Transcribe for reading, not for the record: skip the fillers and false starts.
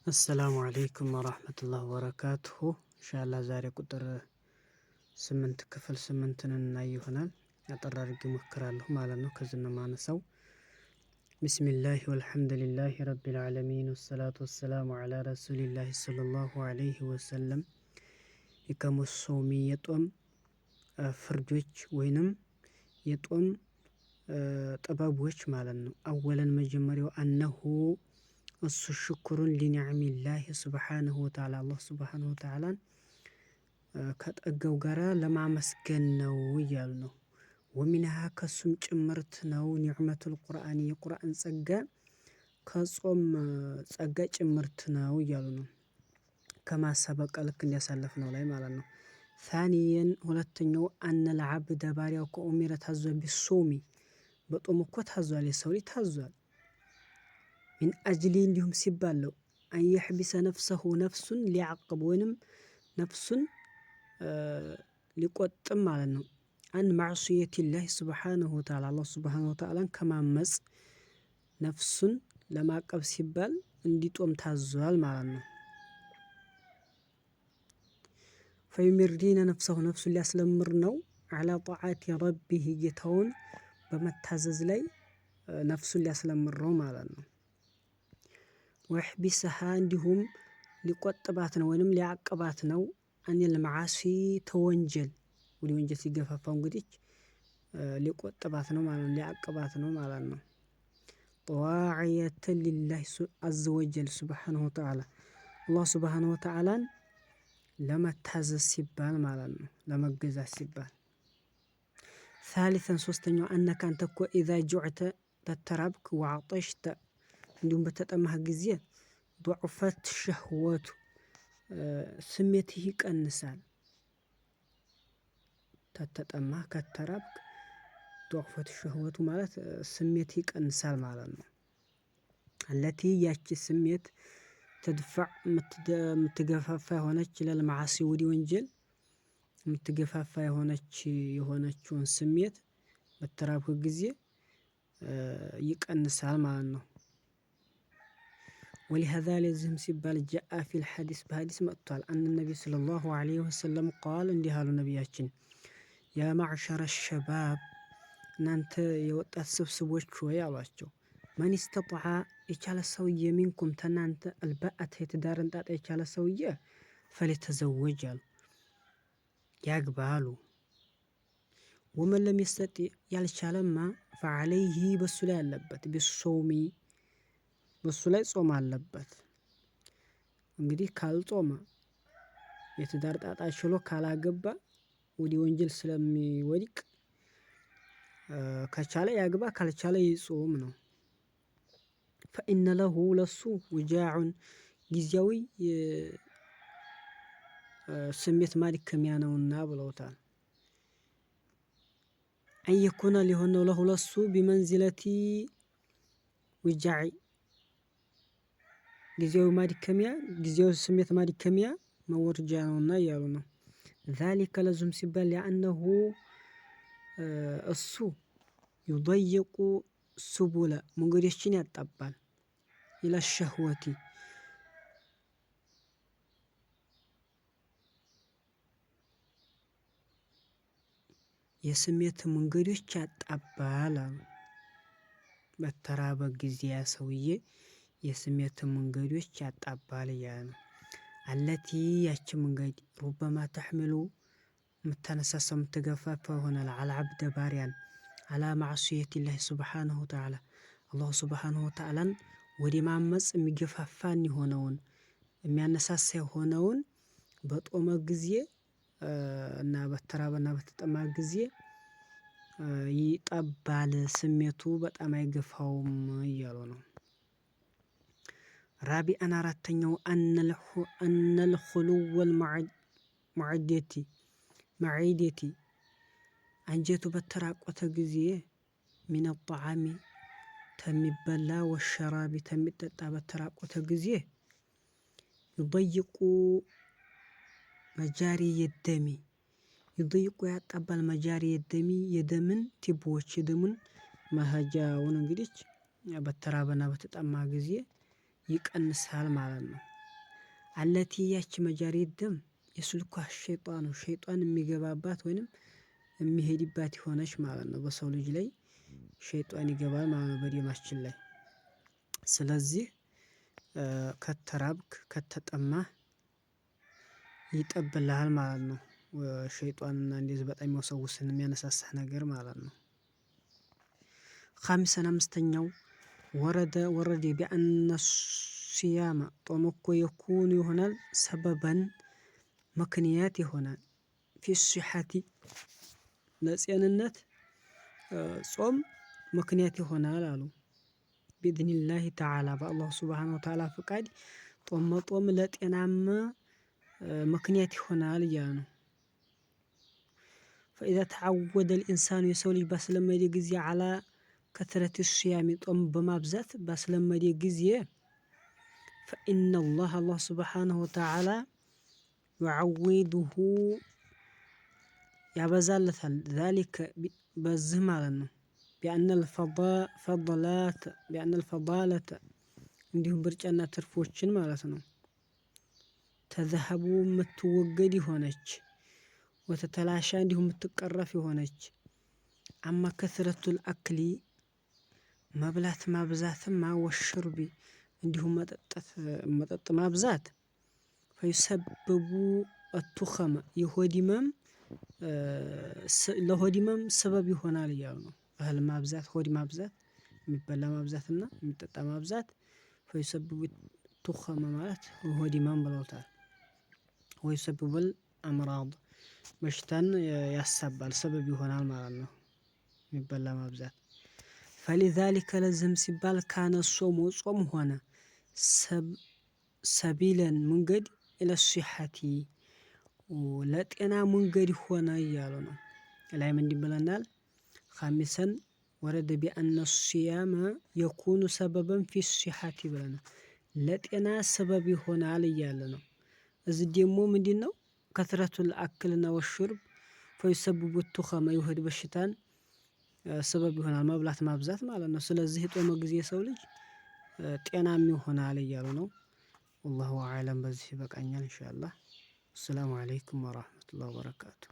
አሰላሙ አለይኩም ወራህመቱላሂ ወበረካቱሁ። ኢንሻአላህ ዛሬ ቁጥር 8 ክፍል 8ን እናይ ይሆናል። አጠር አድርጌ እሞክራለሁ ማለት ነው። ከዚህ ነው የማነሳው። ቢስሚላሂ ወልሐምዱሊላሂ ረቢል ዓለሚን ወሰላቱ ወሰላሙ ዐላ ረሱሊላሂ ሰለላሁ ዐለይሂ ወሰለም። የቀሙ ሶሚ የጦም ፍርዶች ወይንም የጦም ጥበቦች ማለት ነው። አወለን መጀመሪያው አነሁ እሱ ሽኩሩን ሊኒዕሚላሂ ሱብሓነሁ ወተዓላ አላህ ሱብሓነሁ ወተዓላን ከጠገው ጋራ ለማመስገን ነው እያሉ ነው። ወሚንሃ ከሱም ጭምርት ነው ኒዕመቱል ቁርአን የቁርአን ጸጋ ከጾም ጸጋ ጭምርት ነው እያሉ ነው። ከማሰበቀ ልክ እንዲያሳለፍነው ላይ ማለት ነው። ታኒየን ሁለተኛው አነል ዐብደ ባሪያው ከኡሚረ ታዟል ቢሶሚ በጦም እኮ ታዟል። የሰው ልጅ ታዟል። ሚን አጅሊ እንዲሁም ሲባል ነው አንየሕቢሰ ነፍሰሁ ነፍሱን ሊያዕቅብ ወይንም ነፍሱን ሊቆጥም ማለት ነው። አን ማዕሱየቲላሂ ሱብሓነሁ ወተዓላ አላህ ሱብሓነሁ ወተዓላን ከማመፅ ነፍሱን ለማቀብ ሲባል እንዲጦም ታዟል ማለት ነው። ፈዩሚርዲነ ነፍሰሁ ነፍሱን ሊያስለምር ነው ዐላ ጧዓቲ ረቢህ ጌታውን በመታዘዝ ላይ ነፍሱን ሊያስለምር ነው ማለት ነው። ወይሕቢሰሃ እንዲሁም ሊቆጥባት ነው ወይንም ሊያቅባት ነው። አኒል መዓሲ ተወንጀል ወደ ወንጀል ሲገፋፋው እንግዲህ ሊቆጥባት ነው ማለት ነው። ሊያቅባት ነው ማለት ነው። ጧዕየተን ሊላሂ አዘወጀል ሱብሓነሁ ወተዓላ አላህ ሱብሓነሁ ወተዓላን ለመታዘዝ ሲባል ማለት ነው። ለመገዛት ሲባል። ሳሊሰን ሶስተኛው አነከ አንተ እኮ ኢዛ ጁዕተ ተተራብክ ወዐጠሽተ እንዲሁም በተጠማህ ጊዜ ዱዕፈት ሸህወቱ ስሜትህ ይቀንሳል። ተተጠማህ ከተራብክ ዱዕፈት ሸህወቱ ማለት ስሜትህ ይቀንሳል ማለት ነው። አለቲ ያቺ ስሜት ተድፈዕ የምትገፋፋ የሆነች ኢለል መዓሲ ወደ ወንጀል የምትገፋፋ የሆነችውን ስሜት በተራብክ ጊዜ ይቀንሳል ማለት ነው። ወሊሀዛ ለዚህም ሲባል ጃአ ፊል ሐዲስ በሐዲስ መጥቷል። አነ ነቢይ ሰለላሁ ዐለይሂ ወሰለም ቃል እንዲህ አሉ ነቢያችን ያ ማዕሸረ ሸባብ እናንተ የወጣት ስብስቦች ሆይ አሏቸው። መን ስተጣዐ የቻለ ሰውዬ ሚንኩም ተናንተ አልባአተ የትዳርን ጣጣ የቻለ ሰውዬ ፈሊተዘወጅ አሉ ያግባ አሉ። ወመን ለም የስተጢዕ ያልቻለማ ፈዐለይሂ በሱ ላይ አለበት ቢሶሚ በሱ ላይ ጾም አለበት። እንግዲህ ካልጾመ የትዳር ጣጣ ችሎ ካላገባ ወደ ወንጀል ስለሚወድቅ ከቻለ ያግባ ካልቻለ ይጾም ነው። ፈኢነ ለሁ ለሱ ውጃዑን ጊዜያዊ ስሜት ማድከሚያ ነውና ብለውታል። አንየኩነ ሊሆን ነው ለሁ ለሱ ቢመንዚለቲ ውጃዕ ጊዜያዊ ማድከሚያ ጊዜያዊ ስሜት ማድከሚያ መወርጃ ነውና እያሉ ነው። ዛሊከ ለዙም ሲባል ሊአነሁ እሱ ዩደይቁ ሱቡለ መንገዶችን ያጣባል። ኢለ ሸህወቲ የስሜት መንገዶች ያጣባል አሉ። በተራበ ጊዜ ያ ሰውዬ የስሜት መንገዶች ያጣባል እያለ ነው። አለቲ ያቺ መንገድ ሩበማ ተሕሚሉ የምታነሳሳው የምትገፋፋ ይሆናል ዐላ ዐብደ ባሪያን ዐላ ማዕሱየቲላሂ ሱብሓነሁ ወተዓላ አላሁ ሱብሓነሁ ወተዓላን ወደ ማመፅ የሚገፋፋን የሆነውን የሚያነሳሳ የሆነውን በጦመ ጊዜ እና በተራበና በተጠማ ጊዜ ይጠባል ስሜቱ በጣም አይገፋውም እያሉ ነው። ራቢአን አራተኛው አነል ኹሉወል መዒደቲ አንጀቱ በተራቆተ ጊዜ ሚነ ጧዓሚ ተሚበላ ወሸራቢ ተሚጠጣ በተራቆተ ጊዜ ዩደይቁ መጃሪየ ደሚ ዩደይቁ ያጣባል መጃሪየ ደሚ የደምን ቲቦዎች የደምን መሄጃውን እንግዲህ በተራበና በተጠማ ጊዜ ይቀንሳል ማለት ነው። አለቲ ያች መጃሪ ደም የስልኳ ሸይጣን የሚገባባት ወይንም የሚሄድባት የሆነች ማለት ነው። በሰው ልጅ ላይ ሸይጣን ይገባል ማለት ነው በደማችን ላይ። ስለዚህ ከተራብክ ከተጠማህ ይጠብልሃል ማለት ነው። ሸይጣንና እንደዚህ በጣም የሚወሰውስን የሚያነሳሳህ ነገር ማለት ነው። ኻሚሰን አምስተኛው ወረደ ቢአነ ሲያመ ጦም እኮ የኩኑ ይሆናል ሰበበን ምክንያት ይሆናል ፊ ሲሐቲ ለጤንነት ጾም ምክንያት ይሆናል አሉ። ቢኢዝኒላሂ ተዓላ በአላህ ሱብሓነሁ ወተዓላ ፍቃድ ጦም መጦም ለጤናማ ምክንያት ይሆናል እያሉ ነው። ፈኢዛ ተዓወደ ልኢንሳኑ የሰው ልጅ ባስለመደ ጊዜ አላ ከትረት ሲያሚ ጦም በማብዛት ባስለመደ ጊዜ ፈኢነላህ አላህ ሱብሓነሁ ወተዓላ ዩዓዊዱሁ ያበዛለታል ዛሊከ በዚህ ማለት ነው። ቢአነል ፈዳለተ እንዲሁም ብርጫና ትርፎችን ማለት ነው። ተዘሀቡ የምትወገድ የሆነች ወተተላሻ እንዲሁም የምትቀረፍ የሆነች አማ ከስረቱል አክሊ መብላት ማብዛትማ ወሽርቢ እንዲሁም መጠጥ ማብዛት ፈይሰብቡ አቱኸመ የሆድ ህመም ለሆድ ህመም ሰበብ ይሆናል እያሉ ነው። እህል ማብዛት ሆድ ማብዛት የሚበላ ማብዛት እና የሚጠጣ ማብዛት ፈይሰብቡ ቱኸመ ማለት ሆድ ህመም ብለውታል። ወይሰብቡል አምራድ በሽታን ያሳባል ሰበብ ይሆናል ማለት ነው። የሚበላ ማብዛት ፈሊዛሊከ ለዝህም ሲባል ካነ ጾሙ ጾም ሆነ ሰቢለን መንገድ ኢለሲሐቲ ለጤና መንገድ ሆነ እያሉ ነው። ላይም እንዲህ ብለናል። ኻሚሰን ወረደ ቢአነ ሲያመ የኩኑ ሰበበን ፊ ሲሐቲ ብለናል። ለጤና ሰበብ ይሆናል እያለ ነው። እዚህ ደግሞ ምንድነው? ከትረቱል አክልና ወሹርብ ፈይሰብቡ ቱኸመ የሆድ በሽታን ሰበብ ይሆናል መብላት ማብዛት ማለት ነው። ስለዚህ የጦመ ጊዜ የሰው ልጅ ጤናም ይሆናል እያሉ ነው። ወላሁ አዕለም በዚህ ይበቃኛል ኢንሻአላህ። አሰላሙ አለይኩም ወራህመቱላሂ ወበረካቱ